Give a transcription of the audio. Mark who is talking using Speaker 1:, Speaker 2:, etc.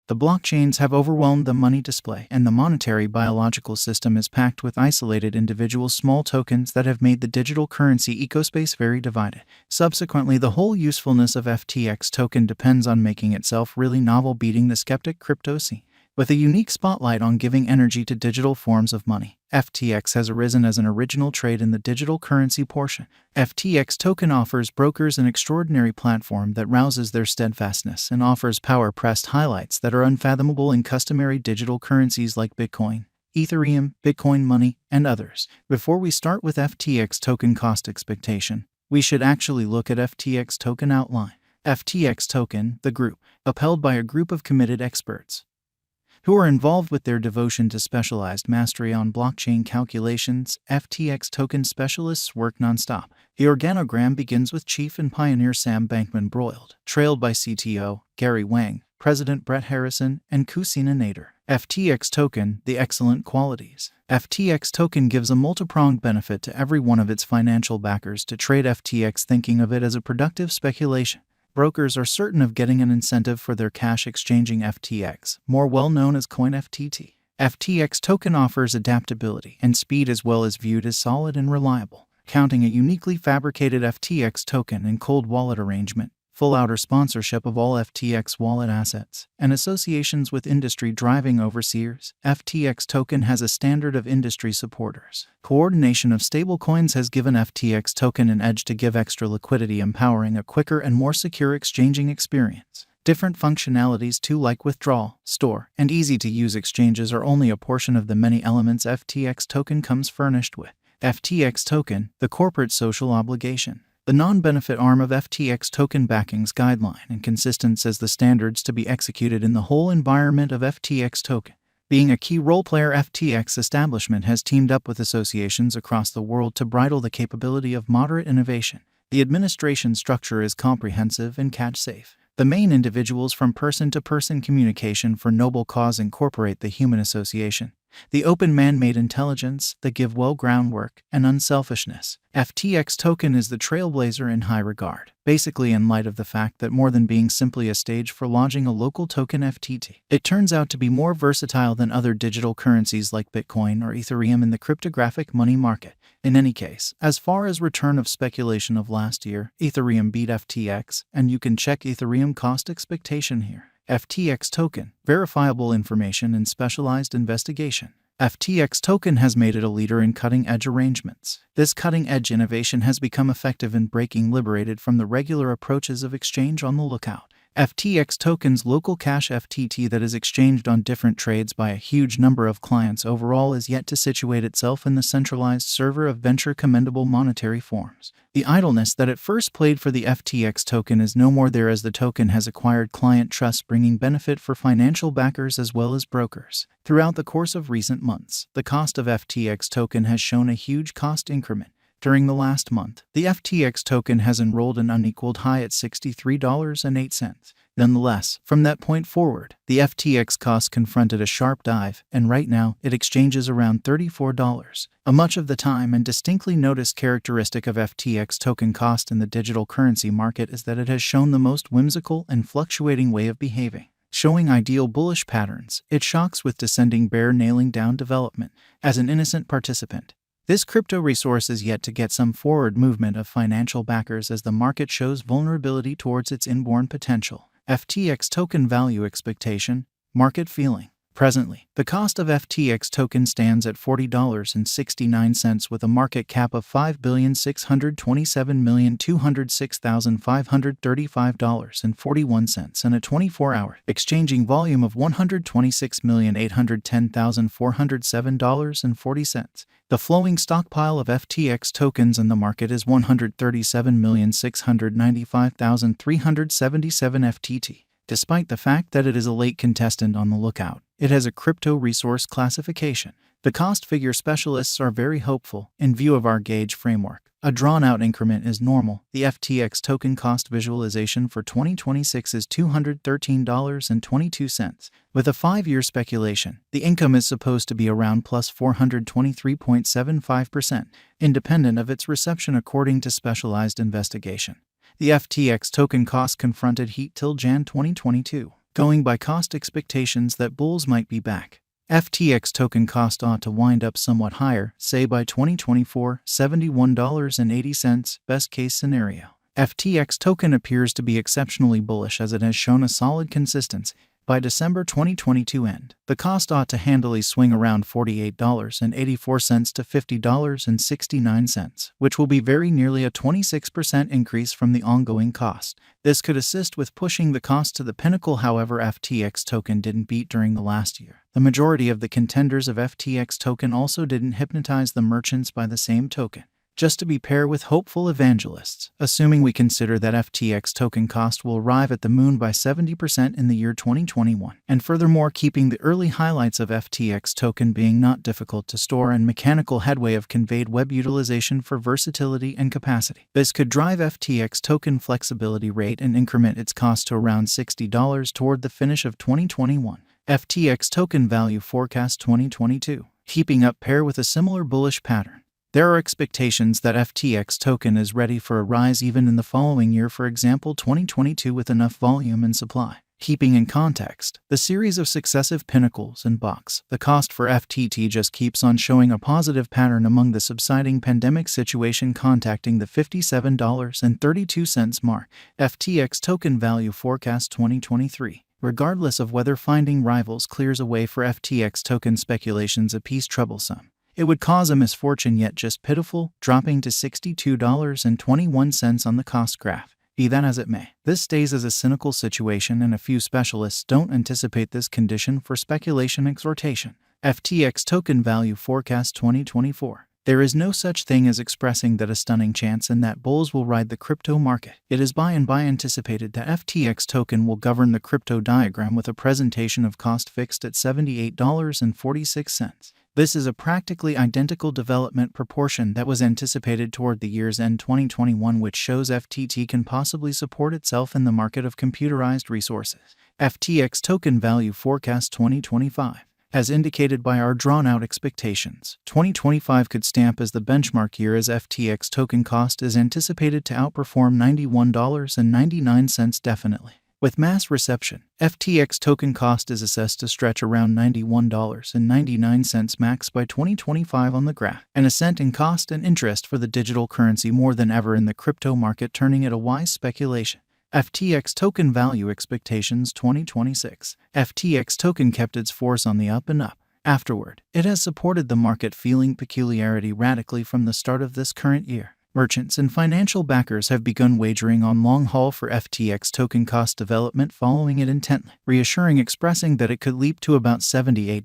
Speaker 1: The blockchains have overwhelmed the money display, and the monetary biological system is packed with isolated individual small tokens that have made the digital currency ecospace very divided. Subsequently, the whole usefulness of FTX token depends on making itself really novel, beating the skeptic crypto scene. With a unique spotlight on giving energy to digital forms of money, FTX has arisen as an original trade in the digital currency portion. FTX token offers brokers an extraordinary platform that rouses their steadfastness and offers power-pressed highlights that are unfathomable in customary digital currencies like Bitcoin, Ethereum, Bitcoin Money, and others. Before we start with FTX token cost expectation, we should actually look at FTX token outline. FTX token, the group, upheld by a group of committed experts who are involved with their devotion to specialized mastery on blockchain calculations. FTX token specialists work nonstop. The organogram begins with chief and pioneer Sam Bankman-Breuel, trailed by CTO Gary Wang, President Brett Harrison, and Kusina Nader. FTX token, the excellent qualities. FTX token gives a multi-pronged benefit to every one of its financial backers to trade FTX, thinking of it as a productive speculation. Brokers are certain of getting an incentive for their cash exchanging FTX, more well known as CoinFTT. FTX token offers adaptability and speed as well as viewed as solid and reliable. Counting a uniquely fabricated FTX token and cold wallet arrangement, full outer sponsorship of all FTX wallet assets, and associations with industry driving overseers, FTX token has a standard of industry supporters. Coordination of stablecoins has given FTX token an edge to give extra liquidity, empowering a quicker and more secure exchanging experience. Different functionalities too, like withdrawal, store, and easy-to-use exchanges, are only a portion of the many elements FTX token comes furnished with. FTX token, the corporate social obligation. The non-benefit arm of FTX token backings guideline and consistent as the standards to be executed in the whole environment of FTX token. Being a key role player, FTX establishment has teamed up with associations across the world to bridle the capability of moderate innovation. The administration structure is comprehensive and catch-safe. The main individuals from person-to-person communication for noble cause incorporate the human association, the open man-made intelligence, the give well groundwork, and unselfishness. FTX token is the trailblazer in high regard, basically in light of the fact that more than being simply a stage for launching a local token FTT, it turns out to be more versatile than other digital currencies like Bitcoin or Ethereum in the cryptographic money market. In any case, as far as return of speculation of last year, Ethereum beat FTX, and you can check Ethereum cost expectation here. FTX token, verifiable information and specialized investigation. FTX token has made it a leader in cutting-edge arrangements. This cutting-edge innovation has become effective in breaking liberated from the regular approaches of exchange on the lookout. FTX token's local cash FTT that is exchanged on different trades by a huge number of clients overall is yet to situate itself in the centralized server of venture commendable monetary forms. The idleness that at first played for the FTX token is no more there, as the token has acquired client trust, bringing benefit for financial backers as well as brokers. Throughout the course of recent months, the cost of FTX token has shown a huge cost increment. During the last month, the FTX token has enrolled an unequaled high at $63.08. Nonetheless, from that point forward, the FTX cost confronted a sharp dive, and right now, it exchanges around $34. A much of the time and distinctly noticed characteristic of FTX token cost in the digital currency market is that it has shown the most whimsical and fluctuating way of behaving. Showing ideal bullish patterns, it shocks with descending bear, nailing down development. As an innocent participant, this crypto resource is yet to get some forward movement of financial backers as the market shows vulnerability towards its inborn potential. FTX token value expectation, market feeling. Presently, the cost of FTX token stands at $40.69 with a market cap of $5,627,206,535.41 and a 24-hour exchanging volume of $126,810,407.40. The flowing stockpile of FTX tokens in the market is 137,695,377 FTT. Despite the fact that it is a late contestant on the lookout, it has a crypto resource classification. The cost figure specialists are very hopeful. In view of our gauge framework, a drawn-out increment is normal. The FTX token cost visualization for 2026 is $213.22. With a 5-year speculation, the income is supposed to be around plus 423.75%, independent of its reception according to specialized investigation. The FTX token cost confronted heat till Jan 2022. Going by cost expectations that bulls might be back, FTX token cost ought to wind up somewhat higher, say by 2024, $71.80, best case scenario. FTX token appears to be exceptionally bullish as it has shown a solid consistency. By December 2022 end, the cost ought to handily swing around $48.84 to $50.69, which will be very nearly a 26% increase from the ongoing cost. This could assist with pushing the cost to the pinnacle. However, FTX token didn't beat during the last year. The majority of the contenders of FTX token also didn't hypnotize the merchants by the same token, just to be paired with hopeful evangelists. Assuming we consider that FTX token cost will arrive at the moon by 70% in the year 2021, and furthermore keeping the early highlights of FTX token being not difficult to store and mechanical headway of conveyed web utilization for versatility and capacity. This could drive FTX token flexibility rate and increment its cost to around $60 toward the finish of 2021. FTX token value forecast 2022, keeping up pair with a similar bullish pattern. There are expectations that FTX token is ready for a rise even in the following year, for example 2022, with enough volume and supply. Keeping in context the series of successive pinnacles and bucks, the cost for FTT just keeps on showing a positive pattern among the subsiding pandemic situation, contacting the $57.32 mark. FTX token value forecast 2023. Regardless of whether finding rivals clears a way for FTX token speculations a piece troublesome, it would cause a misfortune yet just pitiful, dropping to $62.21 on the cost graph. Be that as it may, this stays as a cynical situation, and a few specialists don't anticipate this condition for speculation exhortation. FTX token value forecast 2024. There is no such thing as expressing that a stunning chance and that bulls will ride the crypto market. It is by and by anticipated that FTX token will govern the crypto diagram with a presentation of cost fixed at $78.46. This is a practically identical development proportion that was anticipated toward the year's end 2021, which shows FTT can possibly support itself in the market of computerized resources. FTX token value forecast 2025. As indicated by our drawn-out expectations, 2025 could stamp as the benchmark year, as FTX token cost is anticipated to outperform $91.99 definitely. With mass reception, FTX token cost is assessed to stretch around $91.99 max by 2025 on the graph, an ascent in cost and interest for the digital currency more than ever in the crypto market, turning it a wise speculation. FTX token value expectations 2026. FTX token kept its force on the up and up. Afterward, it has supported the market, feeling peculiarity radically from the start of this current year. Merchants and financial backers have begun wagering on long haul for FTX token cost development, following it intently, reassuring, expressing that it could leap to about $78.